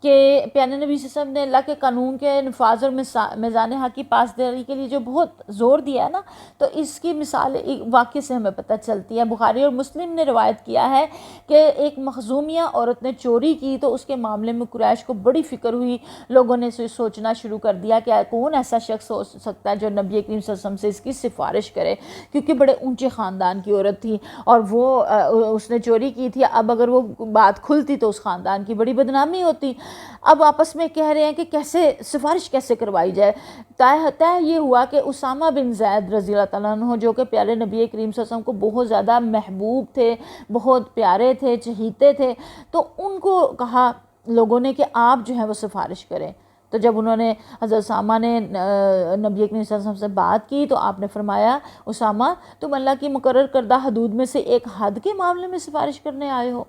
کہ پیارے نبی صلی اللہ علیہ وسلم نے اللہ کے قانون کے نفاذ اور میزان حق کی پاسداری کے لیے جو بہت زور دیا ہے نا، تو اس کی مثال ایک واقعے سے ہمیں پتہ چلتی ہے۔ بخاری اور مسلم نے روایت کیا ہے کہ ایک مخزومیہ عورت نے چوری کی تو اس کے معاملے میں قریش کو بڑی فکر ہوئی، لوگوں نے سوچنا شروع کر دیا کہ کون ایسا شخص ہو سکتا ہے جو نبی کریم صلی اللہ علیہ وسلم سے اس کی سفارش کرے، کیونکہ بڑے اونچے خاندان کی عورت تھی اور وہ اس نے چوری کی تھی۔ اب اگر وہ بات کھلتی تو اس خاندان کی بڑی بدنامی ہوتی۔ اب آپس میں کہہ رہے ہیں کہ کیسے سفارش کیسے کروائی جائے۔ طے یہ ہوا کہ اسامہ بن زید رضی اللہ تعالیٰ عنہ جو کہ پیارے نبی کریم صلی اللہ علیہ وسلم کو بہت زیادہ محبوب تھے، بہت پیارے تھے، چہیتے تھے، تو ان کو کہا لوگوں نے کہ آپ جو ہے وہ سفارش کریں۔ تو جب انہوں نے حضرت اسامہ نے نبی کریم صلی اللہ علیہ وسلم سے بات کی تو آپ نے فرمایا اسامہ تم اللہ کی مقرر کردہ حدود میں سے ایک حد کے معاملے میں سفارش کرنے آئے ہو؟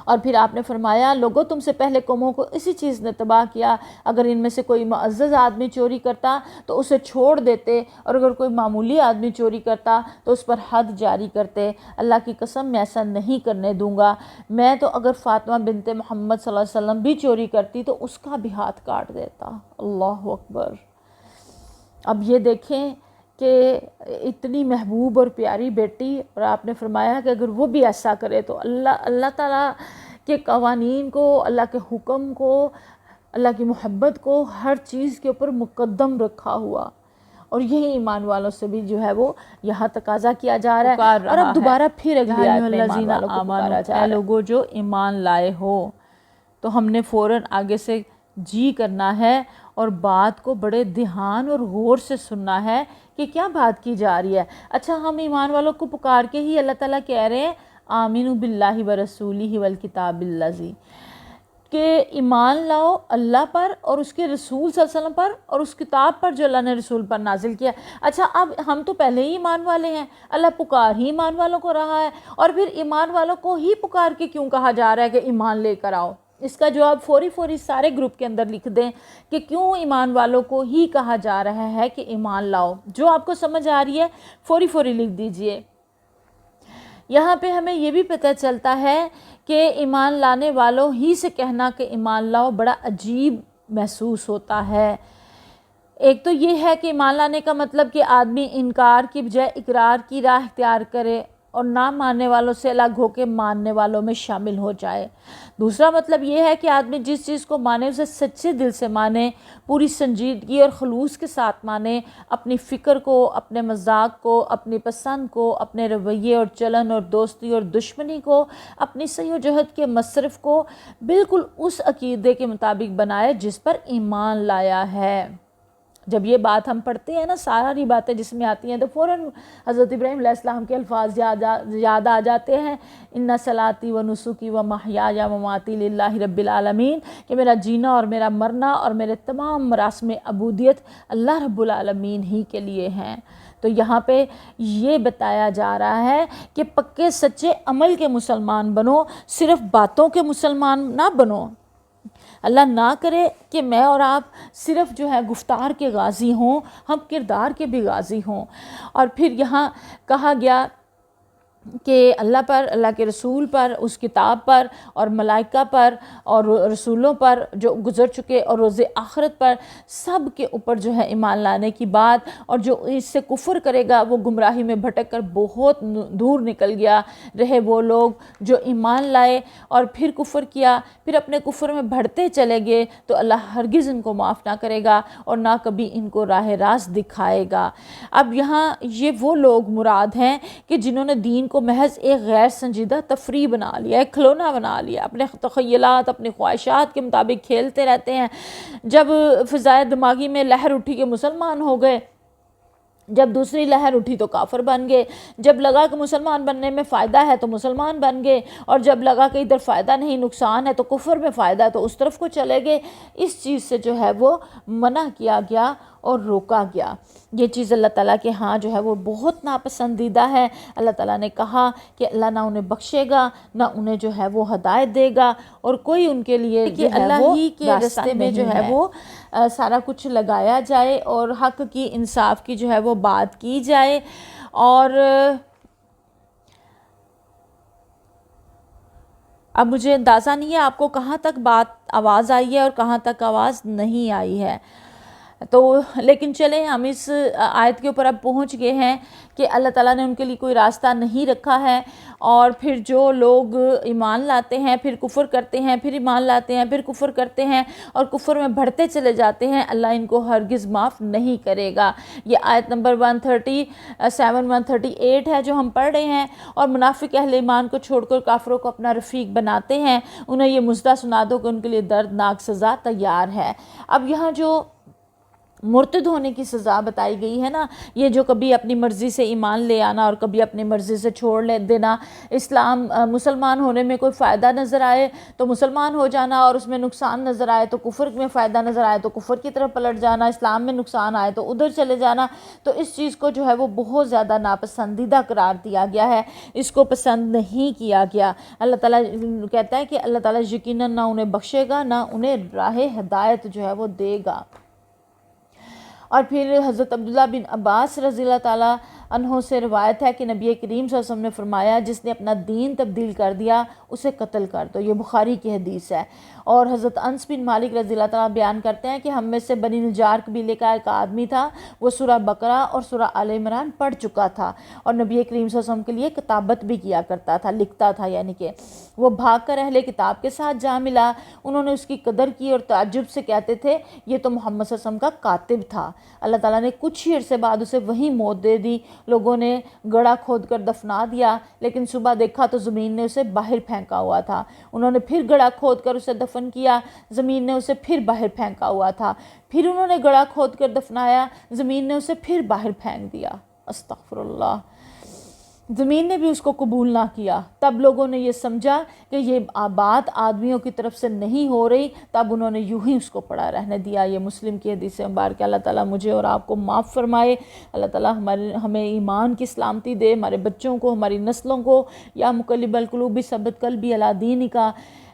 اور پھر آپ نے فرمایا لوگوں تم سے پہلے قوموں کو اسی چیز نے تباہ کیا، اگر ان میں سے کوئی معزز آدمی چوری کرتا تو اسے چھوڑ دیتے، اور اگر کوئی معمولی آدمی چوری کرتا تو اس پر حد جاری کرتے۔ اللہ کی قسم میں ایسا نہیں کرنے دوں گا، میں تو اگر فاطمہ بنت محمد صلی اللہ علیہ وسلم بھی چوری کرتی تو اس کا بھی ہاتھ کاٹ دیتا۔ اللہ اکبر۔ اب یہ دیکھیں کہ اتنی محبوب اور پیاری بیٹی، اور آپ نے فرمایا کہ اگر وہ بھی ایسا کرے تو اللہ تعالیٰ کے قوانین کو، اللہ کے حکم کو، اللہ کی محبت کو ہر چیز کے اوپر مقدم رکھا ہوا، اور یہی ایمان والوں سے بھی جو ہے وہ یہاں تقاضا کیا جا رہا ہے، اور اب دوبارہ پھر اگلی آیت میں ایمان والوں کو پکارا جا رہا ہے۔ لوگوں جو ایمان لائے ہو، تو ہم نے فوراً آگے سے جی کرنا ہے اور بات کو بڑے دھیان اور غور سے سننا ہے کہ کیا بات کی جا رہی ہے۔ اچھا ہم ایمان والوں کو پکار کے ہی اللہ تعالیٰ کہہ رہے ہیں آمینوا باللہ ورسولہ والکتاب الذی، کہ ایمان لاؤ اللہ پر اور اس کے رسول صلی اللہ علیہ وسلم پر اور اس کتاب پر جو اللہ نے رسول پر نازل کیا۔ اچھا اب ہم تو پہلے ہی ایمان والے ہیں، اللہ پکار ہی ایمان والوں کو رہا ہے، اور پھر ایمان والوں کو ہی پکار کے کیوں کہا جا رہا ہے کہ ایمان لے کر آؤ؟ اس کا جواب فوری سارے گروپ کے اندر لکھ دیں کہ کیوں ایمان والوں کو ہی کہا جا رہا ہے کہ ایمان لاؤ۔ جو آپ کو سمجھ آ رہی ہے فوری لکھ دیجئے۔ یہاں پہ ہمیں یہ بھی پتہ چلتا ہے کہ ایمان لانے والوں ہی سے کہنا کہ ایمان لاؤ بڑا عجیب محسوس ہوتا ہے۔ ایک تو یہ ہے کہ ایمان لانے کا مطلب کہ آدمی انکار کی بجائے اقرار کی راہ اختیار کرے اور نہ ماننے والوں سے الگ ہو کے ماننے والوں میں شامل ہو جائے۔ دوسرا مطلب یہ ہے کہ آدمی جس چیز کو مانے اسے سچے دل سے مانے، پوری سنجیدگی اور خلوص کے ساتھ مانے، اپنی فکر کو، اپنے مذاق کو، اپنی پسند کو، اپنے رویے اور چلن اور دوستی اور دشمنی کو، اپنی سعی و جہد کے مصرف کو بالکل اس عقیدے کے مطابق بنائے جس پر ایمان لایا ہے۔ جب یہ بات ہم پڑھتے ہیں نا، ساری باتیں جس میں آتی ہیں تو فوراً حضرت ابراہیم علیہ السلام کے الفاظ یاد آ جاتے ہیں، ان صلاتی و نسکی و محیای و مماتی للہ رب العالمین، کہ میرا جینا اور میرا مرنا اور میرے تمام مراسم عبودیت اللہ رب العالمین ہی کے لیے ہیں۔ تو یہاں پہ یہ بتایا جا رہا ہے کہ پکے سچے عمل کے مسلمان بنو، صرف باتوں کے مسلمان نہ بنو۔ اللہ نہ کرے کہ میں اور آپ صرف جو ہے گفتار کے غازی ہوں، ہم کردار کے بھی غازی ہوں۔ اور پھر یہاں کہا گیا کہ اللہ پر، اللہ کے رسول پر، اس کتاب پر اور ملائکہ پر اور رسولوں پر جو گزر چکے اور روز آخرت پر، سب کے اوپر جو ہے ایمان لانے کی بات، اور جو اس سے کفر کرے گا وہ گمراہی میں بھٹک کر بہت دور نکل گیا۔ رہے وہ لوگ جو ایمان لائے اور پھر کفر کیا، پھر اپنے کفر میں بڑھتے چلے گئے، تو اللہ ہرگز ان کو معاف نہ کرے گا اور نہ کبھی ان کو راہ راست دکھائے گا۔ اب یہاں یہ وہ لوگ مراد ہیں کہ جنہوں نے دین کو محض ایک غیر سنجیدہ تفریح بنا لیا، ایک کھلونا بنا لیا، اپنے تخیلات، اپنی خواہشات کے مطابق کھیلتے رہتے ہیں۔ جب فضائے دماغی میں لہر اٹھی کہ مسلمان ہو گئے، جب دوسری لہر اٹھی تو کافر بن گئے، جب لگا کہ مسلمان بننے میں فائدہ ہے تو مسلمان بن گئے، اور جب لگا کہ ادھر فائدہ نہیں نقصان ہے تو کفر میں فائدہ ہے تو اس طرف کو چلے گئے۔ اس چیز سے جو ہے وہ منع کیا گیا اور روکا گیا۔ یہ چیز اللہ تعالیٰ کے ہاں جو ہے وہ بہت ناپسندیدہ ہے۔ اللہ تعالیٰ نے کہا کہ اللہ نہ انہیں بخشے گا، نہ انہیں جو ہے وہ ہدایت دے گا، اور کوئی ان کے لیے کہ اللہ ہی کے راستے میں جو ہے وہ سارا کچھ لگایا جائے اور حق کی، انصاف کی جو ہے وہ بات کی جائے۔ اور اب مجھے اندازہ نہیں ہے آپ کو کہاں تک آواز آئی ہے اور کہاں تک آواز نہیں آئی ہے، تو لیکن چلیں ہم اس آیت کے اوپر اب پہنچ گئے ہیں کہ اللہ تعالیٰ نے ان کے لیے کوئی راستہ نہیں رکھا ہے، اور پھر جو لوگ ایمان لاتے ہیں پھر کفر کرتے ہیں، پھر ایمان لاتے ہیں پھر کفر کرتے ہیں اور کفر میں بڑھتے چلے جاتے ہیں، اللہ ان کو ہرگز معاف نہیں کرے گا۔ یہ آیت نمبر 137 138 ہے جو ہم پڑھ رہے ہیں۔ اور منافق اہل ایمان کو چھوڑ کر کافروں کو اپنا رفیق بناتے ہیں، انہیں یہ مژدہ سنا دو کہ ان کے لیے دردناک سزا تیار ہے۔ اب یہاں جو مرتد ہونے کی سزا بتائی گئی ہے نا، یہ جو کبھی اپنی مرضی سے ایمان لے آنا اور کبھی اپنی مرضی سے چھوڑ دینا، اسلام مسلمان ہونے میں کوئی فائدہ نظر آئے تو مسلمان ہو جانا، اور اس میں نقصان نظر آئے تو کفر میں فائدہ نظر آئے تو کفر کی طرف پلٹ جانا، اسلام میں نقصان آئے تو ادھر چلے جانا، تو اس چیز کو جو ہے وہ بہت زیادہ ناپسندیدہ قرار دیا گیا ہے، اس کو پسند نہیں کیا گیا۔ اللہ تعالیٰ کہتا ہے کہ اللہ تعالیٰ یقیناً نہ انہیں بخشے گا نہ انہیں راہ ہدایت جو ہے وہ دے گا۔ اور پھر حضرت عبداللہ بن عباس رضی اللہ تعالیٰ عنہ سے روایت ہے کہ نبی کریم صلی اللہ علیہ وسلم نے فرمایا جس نے اپنا دین تبدیل کر دیا اسے قتل کر دو، یہ بخاری کی حدیث ہے۔ اور حضرت انس بن مالک رضی اللہ تعالیٰ بیان کرتے ہیں کہ ہم میں سے بنی نجار قبیلے کا ایک آدمی تھا، وہ سورہ بقرہ اور سورہ آل عمران پڑھ چکا تھا اور نبی کریم صلی اللہ علیہ وسلم کے لیے کتابت بھی کیا کرتا تھا، لکھتا تھا، یعنی کہ وہ بھاگ کر اہل کتاب کے ساتھ جا ملا، انہوں نے اس کی قدر کی اور تعجب سے کہتے تھے یہ تو محمد صلی اللہ علیہ وسلم کا کاتب تھا۔ اللہ تعالیٰ نے کچھ ہی عرصے بعد اسے وہی موت دے دی، لوگوں نے گڑھا کھود کر دفنا دیا، لیکن صبح دیکھا تو زمین نے اسے باہر پھینکا ہوا تھا، انہوں نے پھر گڑھا کھود کر اسے دفن کیا، زمین نے اسے پھر باہر پھینکا ہوا تھا، پھر انہوں نے گڑھا کھود کر دفنایا، زمین نے اسے پھر باہر پھینک دیا۔ استغفر اللہ، زمین نے بھی اس کو قبول نہ کیا۔ تب لوگوں نے یہ سمجھا کہ یہ بات آدمیوں کی طرف سے نہیں ہو رہی، تب انہوں نے یوں ہی اس کو پڑا رہنے دیا۔ یہ مسلم کی حدیث مبارک۔ اللہ تعالیٰ مجھے اور آپ کو معاف فرمائے، اللہ تعالیٰ ہمیں ایمان کی سلامتی دے، ہمارے بچوں کو، ہماری نسلوں کو، یا مقلب القلوب ثبت قلبی علی دینک،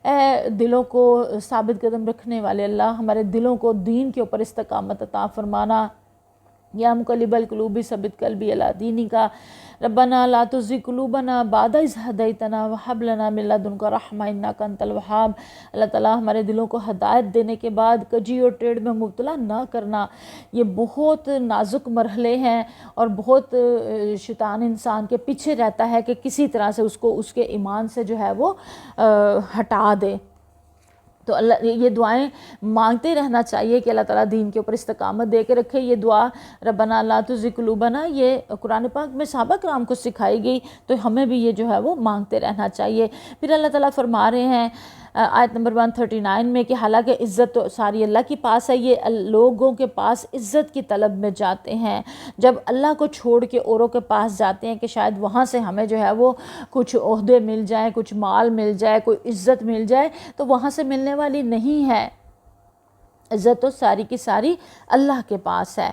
اے دلوں کو ثابت قدم رکھنے والے اللہ، ہمارے دلوں کو دین کے اوپر استقامت عطا فرمانا، یا مقلب القلوب ثبت قلبی علی دینک، ربنا لا تزغ قلوبنا بعد اذ ہدیتنا وہب لنا من لدنک رحمۃ انک انت الوہاب۔ اللہ تعالیٰ ہمارے دلوں کو ہدایت دینے کے بعد کجی اور ٹیڑھ میں مبتلا نہ کرنا۔ یہ بہت نازک مرحلے ہیں اور بہت شیطان انسان کے پیچھے رہتا ہے کہ کسی طرح سے اس کو اس کے ایمان سے جو ہے وہ ہٹا دے۔ تو اللہ یہ دعائیں مانگتے رہنا چاہیے کہ اللہ تعالیٰ دین کے اوپر استقامت دے کے رکھے۔ یہ دعا ربنا لا تزغ قلوبنا یہ قرآن پاک میں صحابہ کرام کو سکھائی گئی، تو ہمیں بھی یہ جو ہے وہ مانگتے رہنا چاہیے۔ پھر اللہ تعالیٰ فرما رہے ہیں آیت نمبر 139 میں کہ حالانکہ عزت تو ساری اللہ کے پاس ہے، یہ لوگوں کے پاس عزت کی طلب میں جاتے ہیں، جب اللہ کو چھوڑ کے اوروں کے پاس جاتے ہیں کہ شاید وہاں سے ہمیں جو ہے وہ کچھ عہدے مل جائیں، کچھ مال مل جائے، کوئی عزت مل جائے، تو وہاں سے ملنے والی نہیں ہے۔ عزت تو ساری کی ساری اللہ کے پاس ہے۔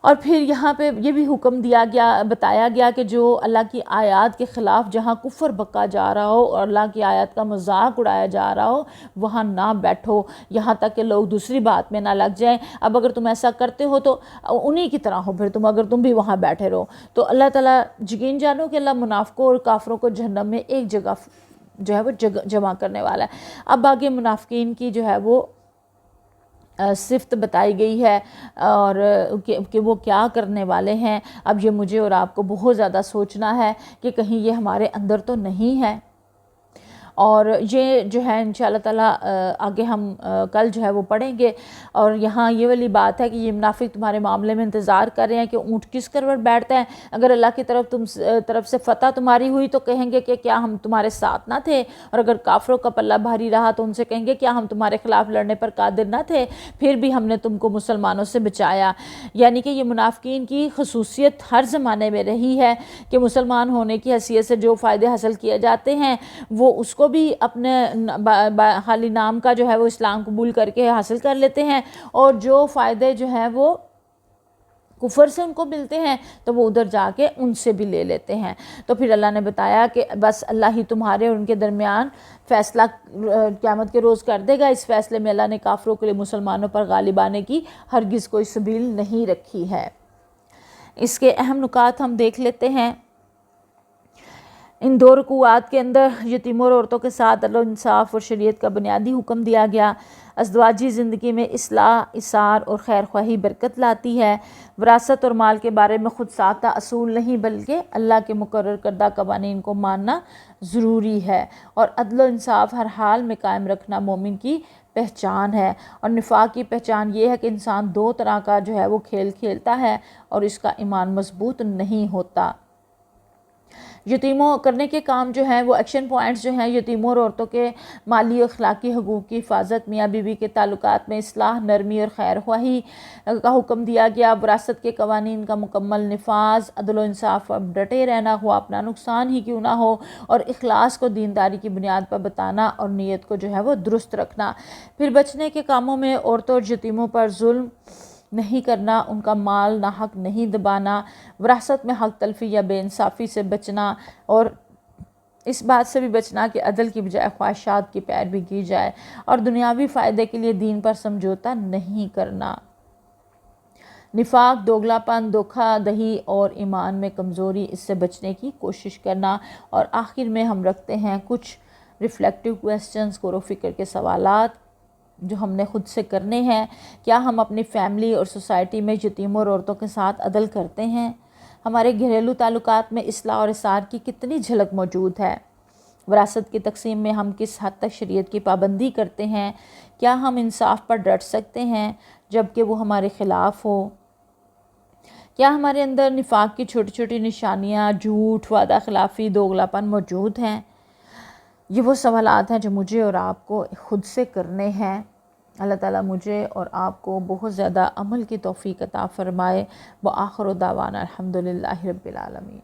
اور پھر یہاں پہ یہ بھی حکم بتایا گیا کہ جو اللہ کی آیات کے خلاف جہاں کفر بکا جا رہا ہو اور اللہ کی آیات کا مذاق اڑایا جا رہا ہو وہاں نہ بیٹھو، یہاں تک کہ لوگ دوسری بات میں نہ لگ جائیں۔ اب اگر تم ایسا کرتے ہو تو انہی کی طرح ہو، پھر اگر تم بھی وہاں بیٹھے رہو تو اللہ تعالیٰ یقین جانو کہ اللہ منافقوں اور کافروں کو جہنم میں ایک جگہ جو ہے وہ جمع کرنے والا ہے۔ اب آگے منافقین کی جو ہے وہ صفت بتائی گئی ہے اور کہ وہ کیا کرنے والے ہیں۔ اب یہ مجھے اور آپ کو بہت زیادہ سوچنا ہے کہ کہیں یہ ہمارے اندر تو نہیں ہے۔ اور یہ جو ہے انشاءاللہ تعالیٰ آگے ہم کل جو ہے وہ پڑھیں گے۔ اور یہاں یہ والی بات ہے کہ یہ منافق تمہارے معاملے میں انتظار کر رہے ہیں کہ اونٹ کس کروٹ بیٹھتا ہے۔ اگر اللہ کی طرف سے فتح تمہاری ہوئی تو کہیں گے کہ کیا ہم تمہارے ساتھ نہ تھے، اور اگر کافروں کا پلہ بھاری رہا تو ان سے کہیں گے کیا ہم تمہارے خلاف لڑنے پر قادر نہ تھے، پھر بھی ہم نے تم کو مسلمانوں سے بچایا۔ یعنی کہ یہ منافقین کی خصوصیت ہر زمانے میں رہی ہے کہ مسلمان ہونے کی حیثیت سے جو فائدے حاصل کیے جاتے ہیں وہ اس کو بھی اپنے خالی نام کا جو ہے وہ اسلام قبول کر کے حاصل کر لیتے ہیں، اور جو فائدے جو ہیں وہ کفر سے ان کو ملتے ہیں تو وہ ادھر جا کے ان سے بھی لے لیتے ہیں۔ تو پھر اللہ نے بتایا کہ بس اللہ ہی تمہارے اور ان کے درمیان فیصلہ قیامت کے روز کر دے گا۔ اس فیصلے میں اللہ نے کافروں کے لیے مسلمانوں پر غالب آنے کی ہرگز کوئی سبیل نہیں رکھی ہے۔ اس کے اہم نکات ہم دیکھ لیتے ہیں۔ ان 2 رکوعات کے اندر یتیموں اور عورتوں کے ساتھ عدل و انصاف اور شریعت کا بنیادی حکم دیا گیا۔ ازدواجی زندگی میں اصلاح، اثار اور خیر خواہی برکت لاتی ہے۔ وراثت اور مال کے بارے میں خود ساختہ اصول نہیں بلکہ اللہ کے مقرر کردہ قوانین کو ماننا ضروری ہے، اور عدل و انصاف ہر حال میں قائم رکھنا مومن کی پہچان ہے۔ اور نفاق کی پہچان یہ ہے کہ انسان 2 طرح کا جو ہے وہ کھیل کھیلتا ہے اور اس کا ایمان مضبوط نہیں ہوتا۔ یتیموں کرنے کے کام جو ہیں وہ ایکشن پوائنٹس جو ہیں یتیموں اور عورتوں کے مالی اور اخلاقی حقوق کی حفاظت، میاں بیوی کے تعلقات میں اصلاح، نرمی اور خیر خواہی کا حکم دیا گیا، وراثت کے قوانین کا مکمل نفاذ، عدل و انصاف پر ڈٹے رہنا ہوا اپنا نقصان ہی کیوں نہ ہو، اور اخلاص کو دینداری کی بنیاد پر بتانا اور نیت کو جو ہے وہ درست رکھنا۔ پھر بچنے کے کاموں میں عورتوں اور یتیموں پر ظلم نہیں کرنا، ان کا مال ناحق نہیں دبانا، وراثت میں حق تلفی یا بے انصافی سے بچنا، اور اس بات سے بھی بچنا کہ عدل کی بجائے خواہشات کی پیروی کی جائے، اور دنیاوی فائدے کے لیے دین پر سمجھوتا نہیں کرنا۔ نفاق، دوگلاپن، دھوکہ دہی اور ایمان میں کمزوری، اس سے بچنے کی کوشش کرنا۔ اور آخر میں ہم رکھتے ہیں کچھ ریفلیکٹیو کویسچنز، غور و فکر کے سوالات جو ہم نے خود سے کرنے ہیں۔ کیا ہم اپنی فیملی اور سوسائٹی میں یتیموں اور عورتوں کے ساتھ عدل کرتے ہیں؟ ہمارے گھریلو تعلقات میں اصلاح اور اصرار کی کتنی جھلک موجود ہے؟ وراثت کی تقسیم میں ہم کس حد تک شریعت کی پابندی کرتے ہیں؟ کیا ہم انصاف پر ڈٹ سکتے ہیں جبکہ وہ ہمارے خلاف ہو؟ کیا ہمارے اندر نفاق کی چھوٹی چھوٹی نشانیاں، جھوٹ، وعدہ خلافی، دوگلاپن موجود ہیں؟ یہ وہ سوالات ہیں جو مجھے اور آپ کو خود سے کرنے ہیں۔ اللہ تعالیٰ مجھے اور آپ کو بہت زیادہ عمل کی توفیق عطا فرمائے۔ وآخر دعوانا الحمدللہ رب العالمین۔